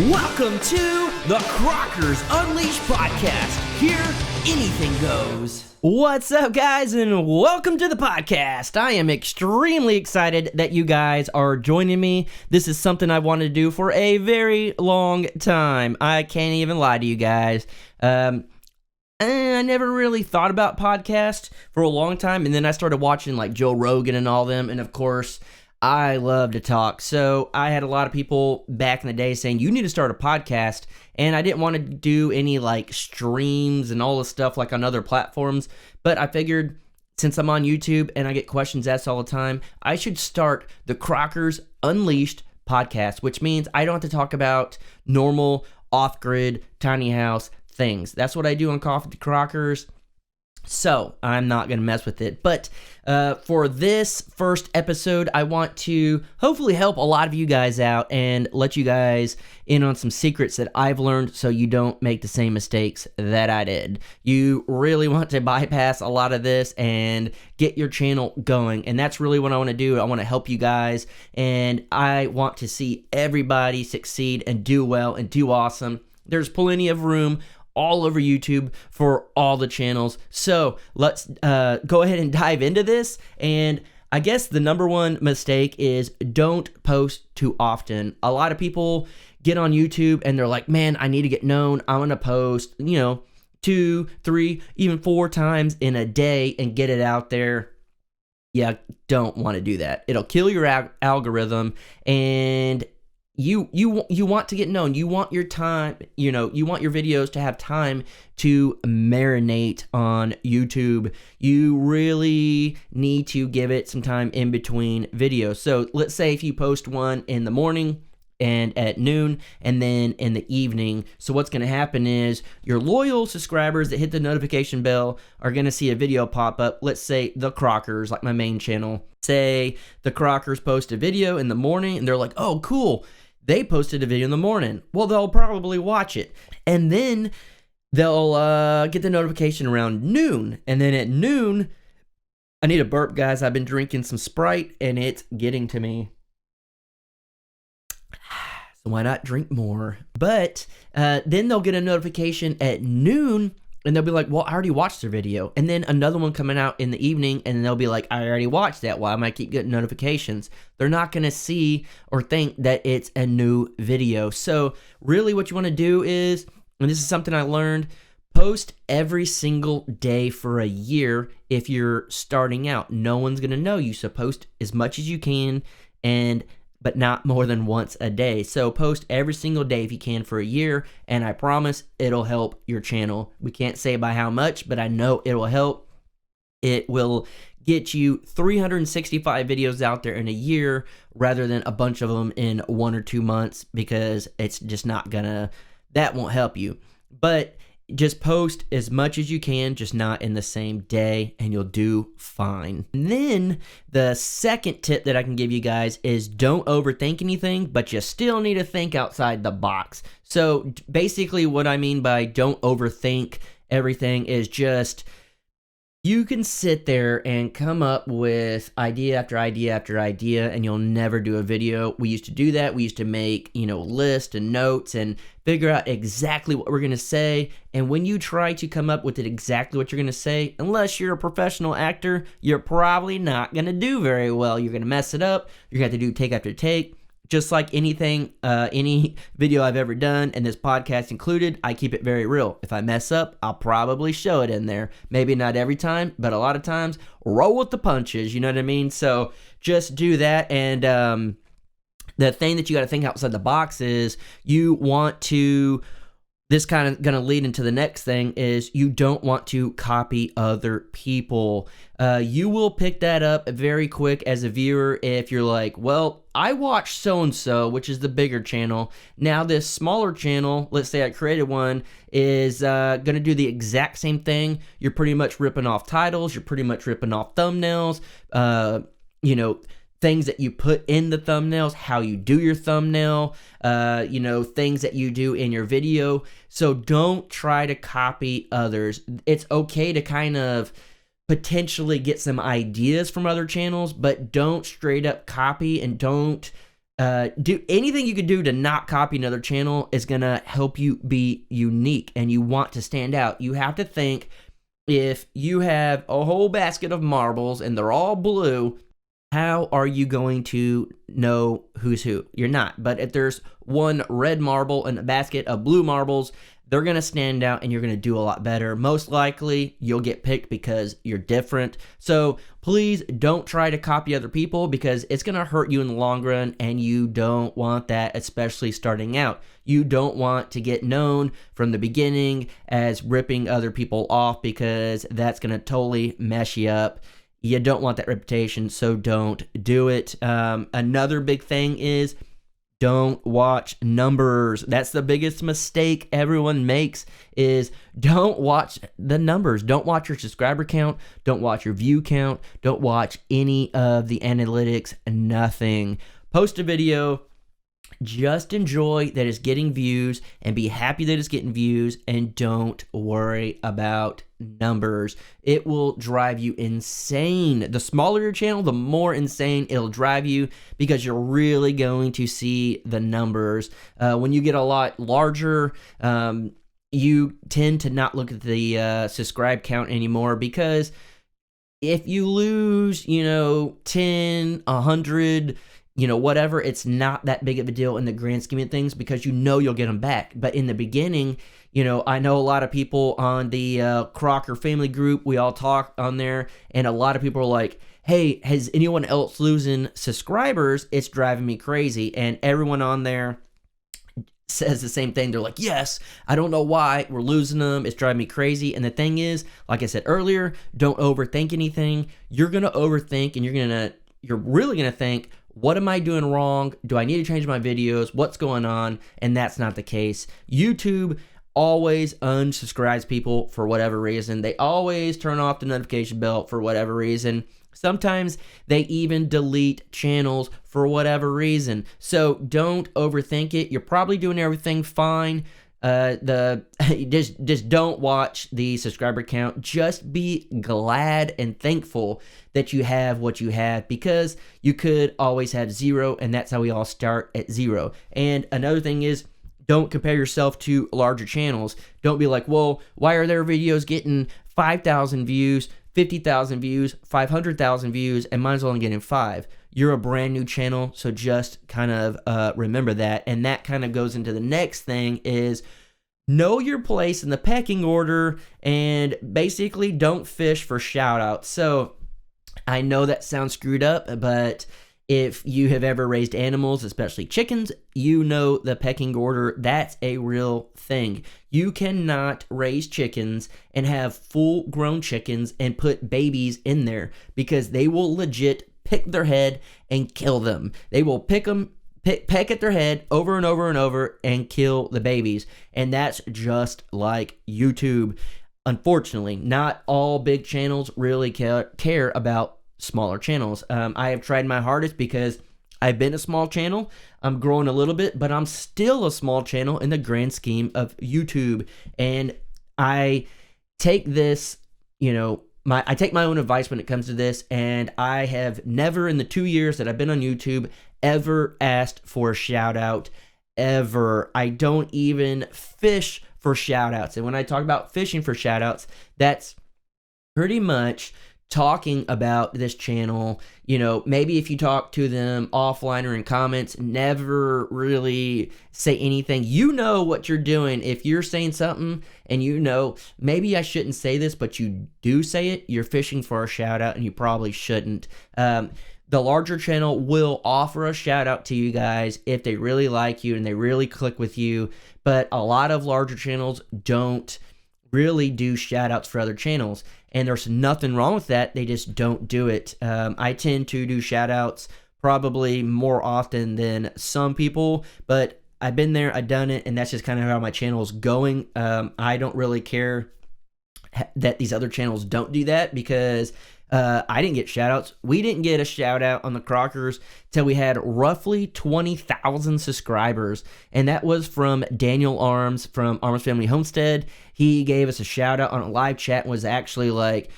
Welcome to the Crockers Unleashed podcast. Here, anything goes. What's up, guys, and welcome to the podcast. I am extremely excited that you guys are joining me. This is something I wanted to do for a very long time. I can't even lie to you guys. I never really thought about podcasts for a long time, and then I started watching like Joe Rogan and all them, and of course, I love to talk. So I had a lot of people back in the day saying, you need to start a podcast. And I didn't want to do any like streams and all this stuff like on other platforms. But I figured since I'm on YouTube and I get questions asked all the time, I should start the Crockers Unleashed podcast, which means I don't have to talk about normal off-grid tiny house things. That's what I do on Coffee with the Crockers. So I'm not going to mess with it. But for this first episode, I want to hopefully help a lot of you guys out and let you guys in on some secrets that I've learned so you don't make the same mistakes that I did. You really want to bypass a lot of this and get your channel going. And that's really what I want to do. I want to help you guys. And I want to see everybody succeed and do well and do awesome. There's plenty of room all over YouTube for all the channels. So let's go ahead and dive into this. And I guess the number one mistake is don't post too often. A lot of people get on YouTube and they're like, man, I need to get known. I'm going to post, 2, 3, even 4 times in a day and get it out there. Yeah, don't want to do that. It'll kill your algorithm, and you want to get known. You want your time, you want your videos to have time to marinate on YouTube. You really need to give it some time in between videos. So let's say if you post one in the morning and at noon and then in the evening. So what's going to happen is your loyal subscribers that hit the notification bell are going to see a video pop up. Let's say the Crockers, like my main channel. Say the Crockers post a video in the morning and they're like, oh, cool. They posted a video in the morning. Well, they'll probably watch it. And then they'll get the notification around noon. And then at noon, I need a burp, guys. I've been drinking some Sprite, and it's getting to me. So why not drink more? But then they'll get a notification at noon, and they'll be like, well, I already watched their video. And then another one coming out in the evening, and they'll be like, I already watched that. Why am I keep getting notifications? They're not going to see or think that it's a new video. So really what you want to do is, and this is something I learned, post every single day for a year if you're starting out. No one's going to know you. So post as much as you can, but not more than once a day. So post every single day if you can for a year, and I promise it'll help your channel. We can't say by how much, but I know it will help. It will get you 365 videos out there in a year rather than a bunch of them in 1 or 2 months, because it's just not gonna, that won't help you. But just post as much as you can, just not in the same day, and you'll do fine. And then the second tip that I can give you guys is don't overthink anything, but you still need to think outside the box. So basically what I mean by don't overthink everything is just, you can sit there and come up with idea after idea after idea, and you'll never do a video. We used to do that. We used to make, lists and notes and figure out exactly what we're going to say. And when you try to come up with exactly what you're going to say, unless you're a professional actor, you're probably not going to do very well. You're going to mess it up. You're going to have to do take after take. Just like anything, any video I've ever done, and this podcast included, I keep it very real. If I mess up, I'll probably show it in there. Maybe not every time, but a lot of times, roll with the punches, you know what I mean? So just do that, and the thing that you got to think outside the box is you want to, this kind of going to lead into the next thing, is you don't want to copy other people. You will pick that up very quick as a viewer if you're like, well, I watched so-and-so, which is the bigger channel. Now this smaller channel, let's say I created one, is going to do the exact same thing. You're pretty much ripping off titles. You're pretty much ripping off thumbnails. Things that you put in the thumbnails, how you do your thumbnail, things that you do in your video. So don't try to copy others. It's okay to kind of potentially get some ideas from other channels, but don't straight up copy, and don't do anything you could do to not copy another channel is going to help you be unique, and you want to stand out. You have to think, if you have a whole basket of marbles and they're all blue, how are you going to know who's who? You're not. But if there's one red marble and a basket of blue marbles, they're going to stand out and you're going to do a lot better. Most likely, you'll get picked because you're different. So please don't try to copy other people, because it's going to hurt you in the long run, and you don't want that, especially starting out. You don't want to get known from the beginning as ripping other people off, because that's going to totally mess you up. You don't want that reputation, so don't do it. Another big thing is, don't watch numbers. That's the biggest mistake everyone makes, is don't watch the numbers. Don't watch your subscriber count. Don't watch your view count. Don't watch any of the analytics, nothing. Post a video. Just enjoy that it's getting views and be happy that it's getting views, and don't worry about numbers. It will drive you insane. The smaller your channel, the more insane it'll drive you, because you're really going to see the numbers. When you get a lot larger, you tend to not look at the subscribe count anymore, because if you lose, 10, 100, whatever, it's not that big of a deal in the grand scheme of things, because you'll get them back. But in the beginning, I know a lot of people on the Crocker family group, we all talk on there, and a lot of people are like, hey, has anyone else losing subscribers? It's driving me crazy. And everyone on there says the same thing. They're like, yes, I don't know why we're losing them. It's driving me crazy. And the thing is, like I said earlier, don't overthink anything. You're going to overthink, and you're really going to think, what am I doing wrong? Do I need to change my videos? What's going on? And that's not the case. YouTube always unsubscribes people for whatever reason. They always turn off the notification bell for whatever reason. Sometimes they even delete channels for whatever reason. So don't overthink it. You're probably doing everything fine. Just don't watch the subscriber count. Just be glad and thankful that you have what you have, because you could always have zero, and that's how we all start, at zero. And another thing is, don't compare yourself to larger channels. Don't be like, well, why are their videos getting 5,000 views, 50,000 views, 500,000 views, and mine's only getting 5? You're a brand new channel, so just kind of remember that. And that kind of goes into the next thing, is know your place in the pecking order, and basically don't fish for shout outs. So I know that sounds screwed up, but if you have ever raised animals, especially chickens, you know the pecking order. That's a real thing. You cannot raise chickens and have full-grown chickens and put babies in there, because they will legit pick their head and kill them. They will peck at their head over and over and over and kill the babies. And that's just like YouTube. Unfortunately, not all big channels really care about smaller channels. I have tried my hardest, because I've been a small channel. I'm growing a little bit, but I'm still a small channel in the grand scheme of YouTube. And I take this, I take my own advice when it comes to this, and I have never, in the 2 years that I've been on YouTube, ever asked for a shout out, ever. I don't even fish for shout outs. And when I talk about fishing for shout outs, that's pretty much talking about this channel. Maybe if you talk to them offline or in comments, never really say anything. You know what you're doing. If you're saying something and maybe I shouldn't say this, but you do say it, you're fishing for a shout out, and you probably shouldn't. The larger channel will offer a shout out to you guys if they really like you and they really click with you, but a lot of larger channels don't really do shout outs for other channels, and there's nothing wrong with that. They just don't do it. I tend to do shout outs probably more often than some people, but I've been there, I've done it, and that's just kind of how my channel is going. I don't really care that these other channels don't do that, because I didn't get shout outs. We didn't get a shout out on the Crockers till we had roughly 20,000 subscribers. And that was from Daniel Arms from Arms Family Homestead. He gave us a shout out on a live chat and was actually like,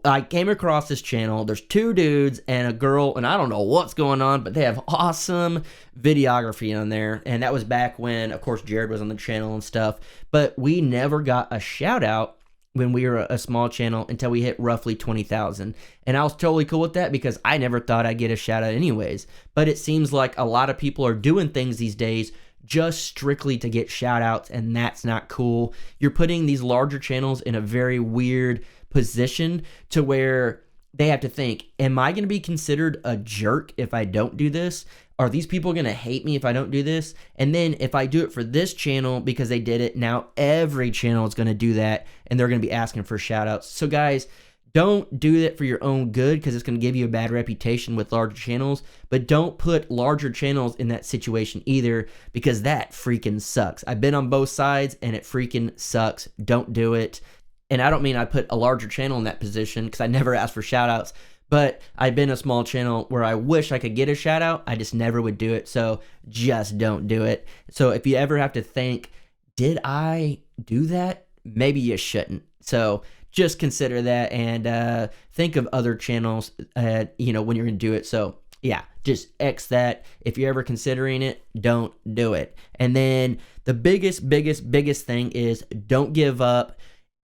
I came across this channel. There's two dudes and a girl, and I don't know what's going on, but they have awesome videography on there. And that was back when, of course, Jared was on the channel and stuff. But we never got a shout out when we were a small channel until we hit roughly 20,000. And I was totally cool with that because I never thought I'd get a shout out anyways. But it seems like a lot of people are doing things these days just strictly to get shout outs, and that's not cool. You're putting these larger channels in a very weird position to where they have to think, am I going to be considered a jerk if I don't do this? Are these people going to hate me if I don't do this? And then if I do it for this channel because they did it, now every channel is going to do that, and they're going to be asking for shout outs. So guys, don't do that for your own good because it's going to give you a bad reputation with larger channels, but don't put larger channels in that situation either because that freaking sucks. I've been on both sides and it freaking sucks. Don't do it. And I don't mean I put a larger channel in that position because I never asked for shout outs, but I've been a small channel where I wish I could get a shout out. I just never would do it. So just don't do it. So if you ever have to think, did I do that? Maybe you shouldn't. So just consider that and think of other channels, when you're going to do it. So yeah, just X that. If you're ever considering it, don't do it. And then the biggest thing is don't give up.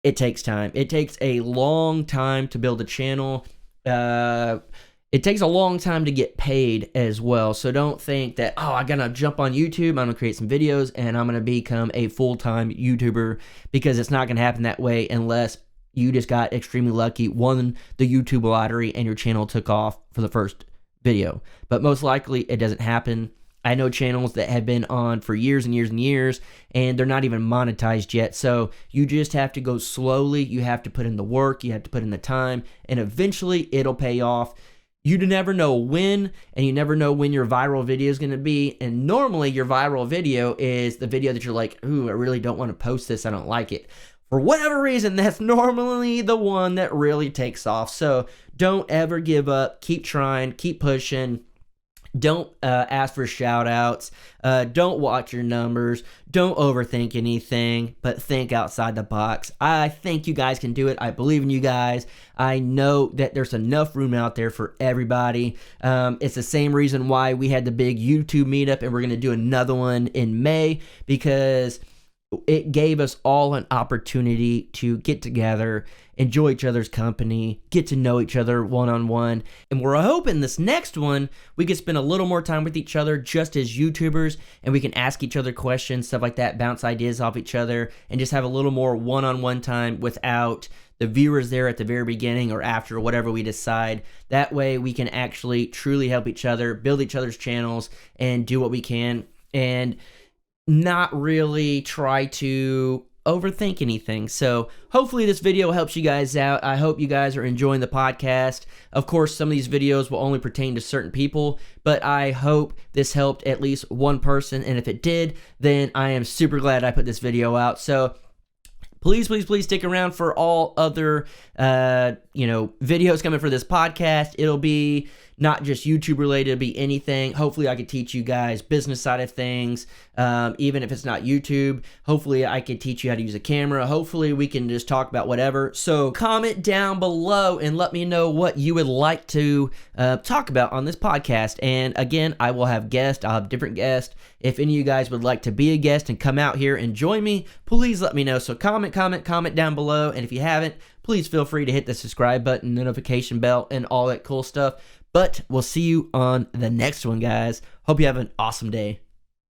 It takes time. It takes a long time to build a channel. It takes a long time to get paid as well. So don't think that, oh, I gotta jump on YouTube, I'm gonna create some videos, and I'm gonna become a full-time YouTuber, because it's not gonna happen that way unless you just got extremely lucky, won the YouTube lottery, and your channel took off for the first video. But most likely, it doesn't happen. I know channels that have been on for years and years and years, and they're not even monetized yet. So you just have to go slowly. You have to put in the work. You have to put in the time, and eventually it'll pay off. You never know when, and you never know when your viral video is going to be. And normally your viral video is the video that you're like, ooh, I really don't want to post this. I don't like it. For whatever reason, that's normally the one that really takes off. So don't ever give up. Keep trying. Keep pushing. Don't ask for shout outs. Don't watch your numbers. Don't overthink anything, but think outside the box. I think you guys can do it. I believe in you guys. I know that there's enough room out there for everybody. It's the same reason why we had the big YouTube meetup, and we're going to do another one in May, because it gave us all an opportunity to get together, enjoy each other's company, get to know each other one-on-one. And we're hoping this next one, we can spend a little more time with each other just as YouTubers, and we can ask each other questions, stuff like that, bounce ideas off each other, and just have a little more one-on-one time without the viewers there at the very beginning or after, whatever we decide. That way we can actually truly help each other, build each other's channels, and do what we can, and not really try to overthink anything. So hopefully this video helps you guys out. I hope you guys are enjoying the podcast. Of course, some of these videos will only pertain to certain people, but I hope this helped at least one person. And if it did, then I am super glad I put this video out. So please stick around for all other, videos coming for this podcast. It'll be not just YouTube related, it'll be anything. Hopefully I could teach you guys business side of things, even if it's not YouTube. Hopefully I could teach you how to use a camera. Hopefully we can just talk about whatever. So comment down below and let me know what you would like to talk about on this podcast. And again, I will have guests. I'll have different guests. If any of you guys would like to be a guest and come out here and join me, please let me know. So comment down below. And if you haven't, please feel free to hit the subscribe button, notification bell, and all that cool stuff. But we'll see you on the next one, guys. Hope you have an awesome day.